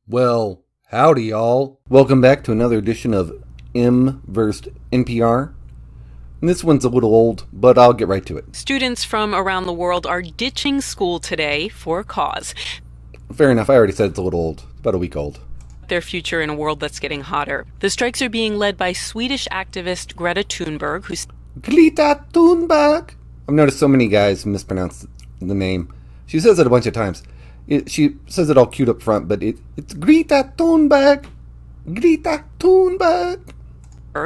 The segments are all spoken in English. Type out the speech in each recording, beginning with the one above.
Well, howdy, y'all. Welcome back to another edition of M vs. NPR. And this one's a little old, but I'll get right to it. Students from around the world are ditching school today for a cause. Fair enough, I already said it's a little old. It's about a week old. Their future in a world that's getting hotter. The strikes are being led by Swedish activist Greta Thunberg, who's... Greta Thunberg! I've noticed so many guys mispronounce the name. She says it a bunch of times. She says it all cute up front, but it's Greta Thunberg. Greta Thunberg.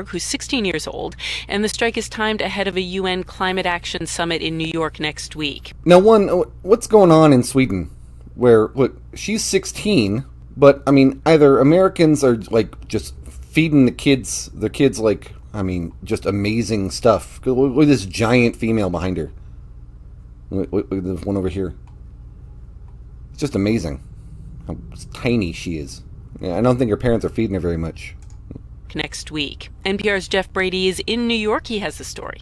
Who's 16 years old, and the strike is timed ahead of a UN climate action summit in New York next week. Now, what's going on in Sweden? Where, look, she's 16, but, I mean, either Americans are, like, just feeding the kids, like, I mean, just amazing stuff. Look at this giant female behind her. Look at this one over here. It's just amazing how tiny she is. Yeah, I don't think her parents are feeding her very much. Next week. NPR's Jeff Brady is in New York. He has the story.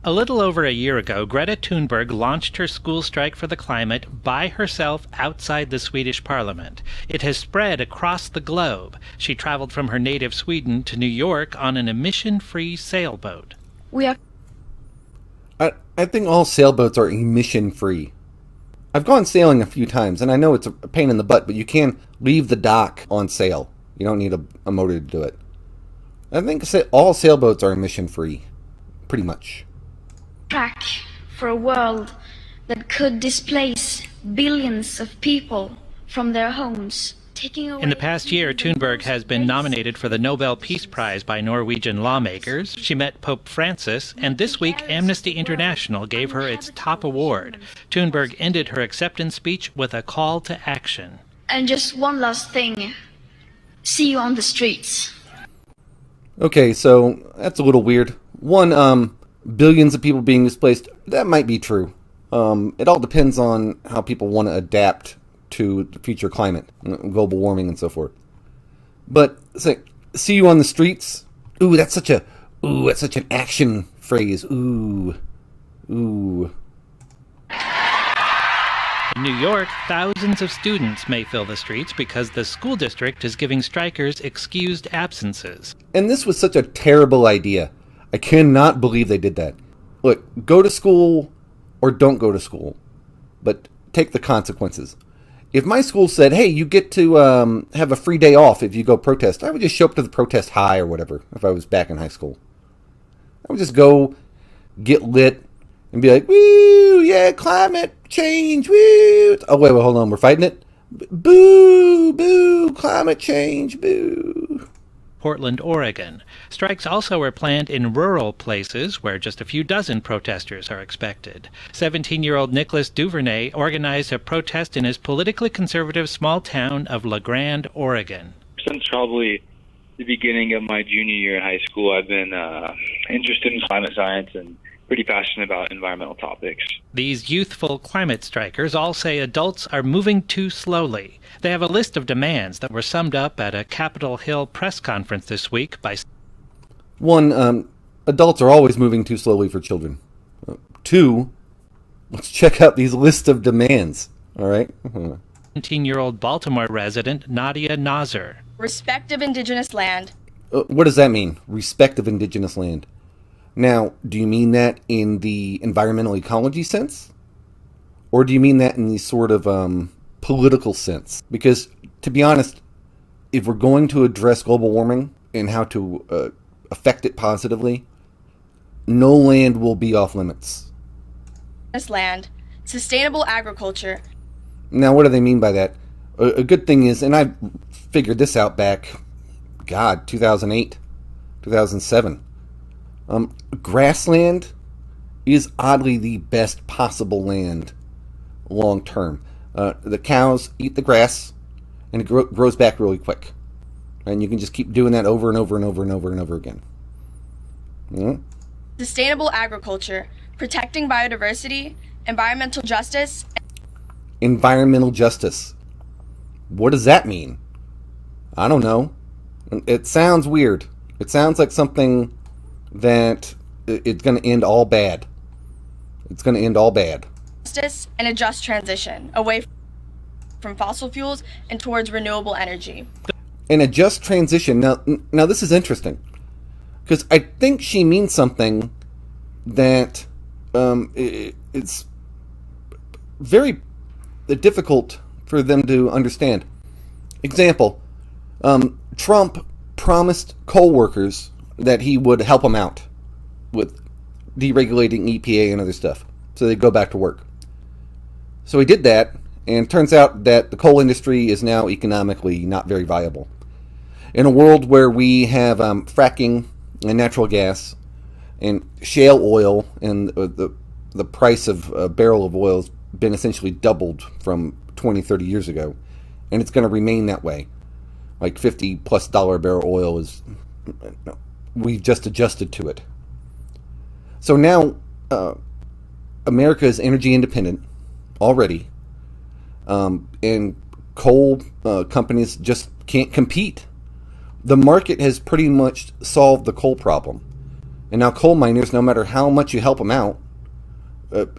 A little over a year ago, Greta Thunberg launched her school strike for the climate by herself outside the Swedish parliament. It has spread across the globe. She traveled from her native Sweden to New York on an emission-free sailboat. I think all sailboats are emission-free. I've gone sailing a few times, and I know it's a pain in the butt, but you can leave the dock on sail. You don't need a motor to do it. I think all sailboats are emission-free, pretty much. Track for a world that could displace billions of people from their homes. In the past year, Thunberg has been nominated for the Nobel Peace Prize by Norwegian lawmakers. She met Pope Francis, and this week Amnesty International gave her its top award. Thunberg ended her acceptance speech with a call to action. And just one last thing. See you on the streets. Okay, so that's a little weird. Billions of people being displaced, that might be true. It all depends on how people want to adapt to the future climate, global warming and so forth. But say, see you on the streets. That's such an action phrase. Ooh. In New York, thousands of students may fill the streets because the school district is giving strikers excused absences. And this was such a terrible idea. I cannot believe they did that. Look, go to school or don't go to school, but take the consequences. If my school said, hey, you get to have a free day off if you go protest, I would just show up to the protest high or whatever if I was back in high school. I would just go get lit and be like, woo, yeah, climate change, woo. Oh, wait, hold on, we're fighting it? Boo, boo, climate change, boo. Portland, Oregon. Strikes also are planned in rural places where just a few dozen protesters are expected. 17-year-old Nicholas Duvernay organized a protest in his politically conservative small town of La Grande, Oregon. Since probably the beginning of my junior year in high school, I've been interested in climate science and pretty passionate about environmental topics. These youthful climate strikers all say adults are moving too slowly. They have a list of demands that were summed up at a Capitol Hill press conference this week by... 1, adults are always moving too slowly for children. 2, let's check out these list of demands. All right? 17-year-old Baltimore resident Nadia Nazar. Respect of indigenous land. What does that mean? Respect of indigenous land. Now, do you mean that in the environmental ecology sense? Or do you mean that in the sort of political sense? Because, to be honest, if we're going to address global warming and how to affect it positively, no land will be off limits. This land, sustainable agriculture. Now, what do they mean by that? A good thing is, and I figured this out back, 2008, 2007. Grassland is oddly the best possible land long term. The cows eat the grass, and it grows back really quick. And you can just keep doing that over and over and over and over and over again. Mm-hmm. Sustainable agriculture, protecting biodiversity, environmental justice. Environmental justice. What does that mean? I don't know. It sounds weird. It sounds like something that it's going to end all bad. It's going to end all bad. Justice and a just transition away from... from fossil fuels and towards renewable energy. And a just transition. Now this is interesting, because I think she means something that it's very difficult for them to understand. Example, Trump promised coal workers that he would help them out with deregulating EPA and other stuff, so they go back to work. So he did that, and it turns out that the coal industry is now economically not very viable. In a world where we have fracking and natural gas and shale oil, and the price of a barrel of oil has been essentially doubled from 20, 30 years ago, and it's going to remain that way. Like $50+ a barrel oil is, we've just adjusted to it. So now America is energy independent already, and coal companies just can't compete. The market has pretty much solved the coal problem. And now coal miners, no matter how much you help them out,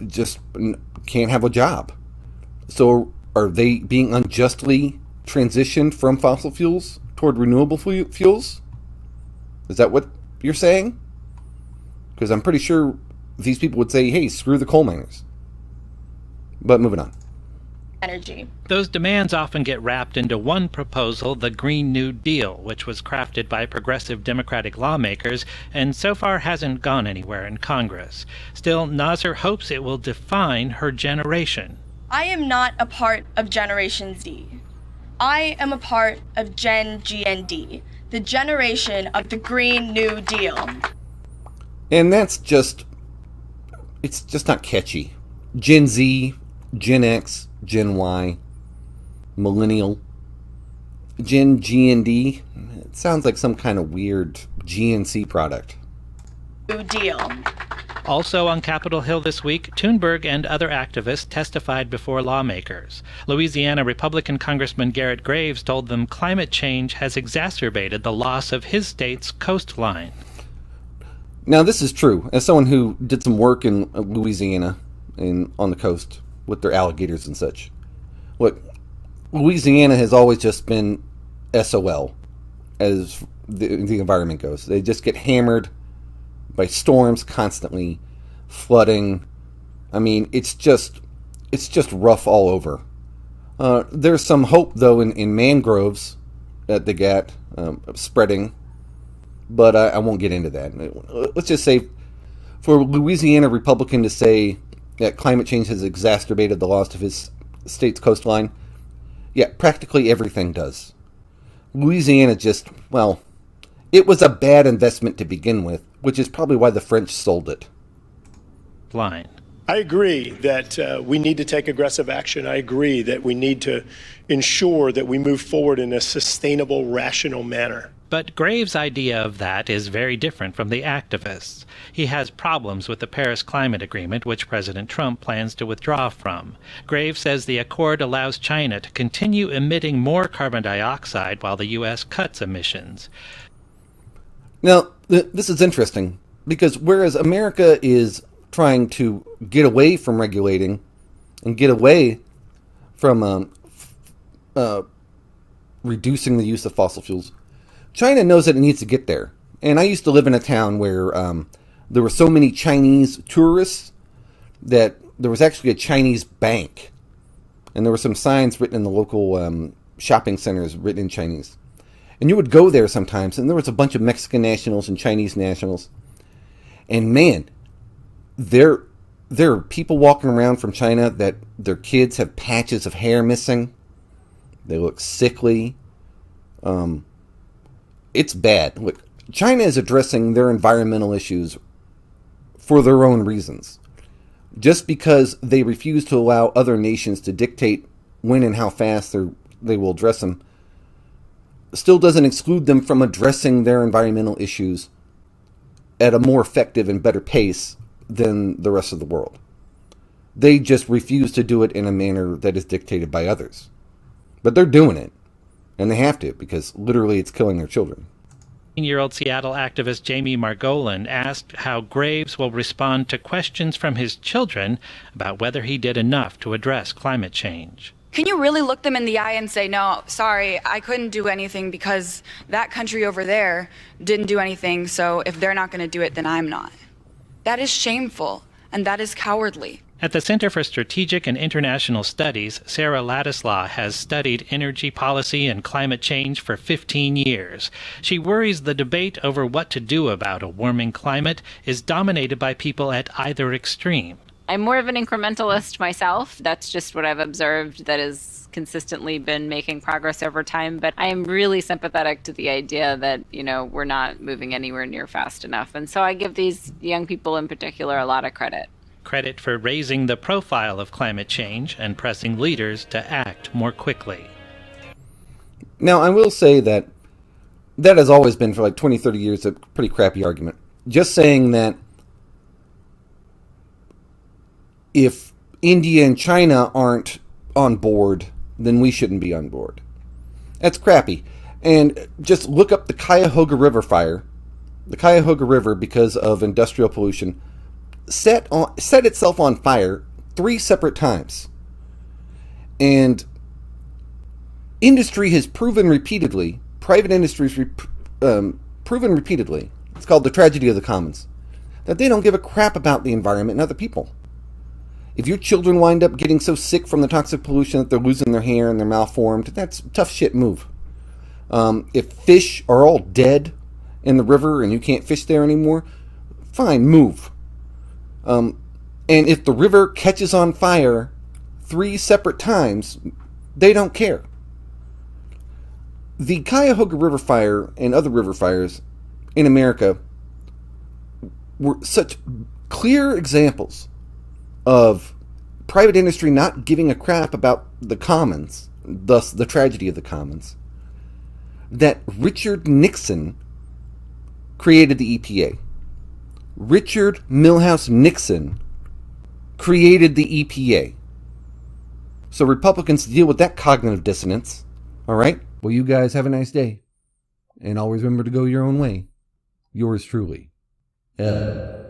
just can't have a job. So are they being unjustly transitioned from fossil fuels toward renewable fuels? Is that what you're saying? Because I'm pretty sure these people would say, hey, screw the coal miners. But moving on. Energy. Those demands often get wrapped into one proposal, the Green New Deal, which was crafted by progressive Democratic lawmakers and so far hasn't gone anywhere in Congress. Still, Nasser hopes it will define her generation. I am not a part of Generation Z. I am a part of Gen GND, the generation of the Green New Deal. And that's just, it's just not catchy. Gen Z, Gen X, Gen Y, Millennial, Gen GND. It sounds like some kind of weird GNC product. New Deal. Also on Capitol Hill this week, Thunberg and other activists testified before lawmakers. Louisiana Republican Congressman Garrett Graves told them climate change has exacerbated the loss of his state's coastline. Now, this is true. As someone who did some work in Louisiana and on the coast with their alligators and such, look, Louisiana has always just been SOL as the environment goes. They just get hammered by storms constantly, flooding. I mean, it's just rough all over. There's some hope, though, in mangroves that they got spreading, but I won't get into that. Let's just say, for a Louisiana Republican to say that climate change has exacerbated the loss of his state's coastline, yeah, practically everything does. Louisiana just, well, it was a bad investment to begin with, which is probably why the French sold it. Line. I agree that we need to take aggressive action. I agree that we need to ensure that we move forward in a sustainable, rational manner. But Graves' idea of that is very different from the activists. He has problems with the Paris Climate Agreement, which President Trump plans to withdraw from. Graves says the accord allows China to continue emitting more carbon dioxide while the U.S. cuts emissions. Now, this is interesting, because whereas America is trying to get away from regulating and get away from reducing the use of fossil fuels, China knows that it needs to get there. And I used to live in a town where there were so many Chinese tourists that there was actually a Chinese bank. And there were some signs written in the local shopping centers written in Chinese. And you would go there sometimes, and there was a bunch of Mexican nationals and Chinese nationals. And man, there are people walking around from China that their kids have patches of hair missing. They look sickly. It's bad. Look, China is addressing their environmental issues for their own reasons. Just because they refuse to allow other nations to dictate when and how fast they will address them still doesn't exclude them from addressing their environmental issues at a more effective and better pace than the rest of the world. They just refuse to do it in a manner that is dictated by others. But they're doing it. And they have to, because literally it's killing their children. 18-year-old Seattle activist Jamie Margolin asked how Graves will respond to questions from his children about whether he did enough to address climate change. Can you really look them in the eye and say, no, sorry, I couldn't do anything because that country over there didn't do anything, so if they're not going to do it, then I'm not? That is shameful, and that is cowardly. At the Center for Strategic and International Studies, Sarah Ladislaw has studied energy policy and climate change for 15 years. She worries the debate over what to do about a warming climate is dominated by people at either extreme. I'm more of an incrementalist myself. That's just what I've observed that has consistently been making progress over time. But I am really sympathetic to the idea that, we're not moving anywhere near fast enough. And so I give these young people in particular a lot of credit. Credit for raising the profile of climate change and pressing leaders to act more quickly. Now, I will say that has always been, for like 20, 30 years, a pretty crappy argument. Just saying that if India and China aren't on board, then we shouldn't be on board. That's crappy. And just look up the Cuyahoga River fire. The Cuyahoga River, because of industrial pollution, set itself on fire 3 separate times. And industry has proven repeatedly, private industries proven repeatedly, it's called the tragedy of the commons, that they don't give a crap about the environment and other people. If your children wind up getting so sick from the toxic pollution that they're losing their hair and they're malformed, that's a tough shit move. If fish are all dead in the river and you can't fish there anymore, fine, move. And if the river catches on fire 3 separate times, they don't care. The Cuyahoga River fire and other river fires in America were such clear examples of private industry not giving a crap about the commons, thus the tragedy of the commons, that Richard Nixon created the EPA. Richard Milhouse Nixon created the EPA. So Republicans deal with that cognitive dissonance. All right? Well, you guys have a nice day. And always remember to go your own way. Yours truly, Ed.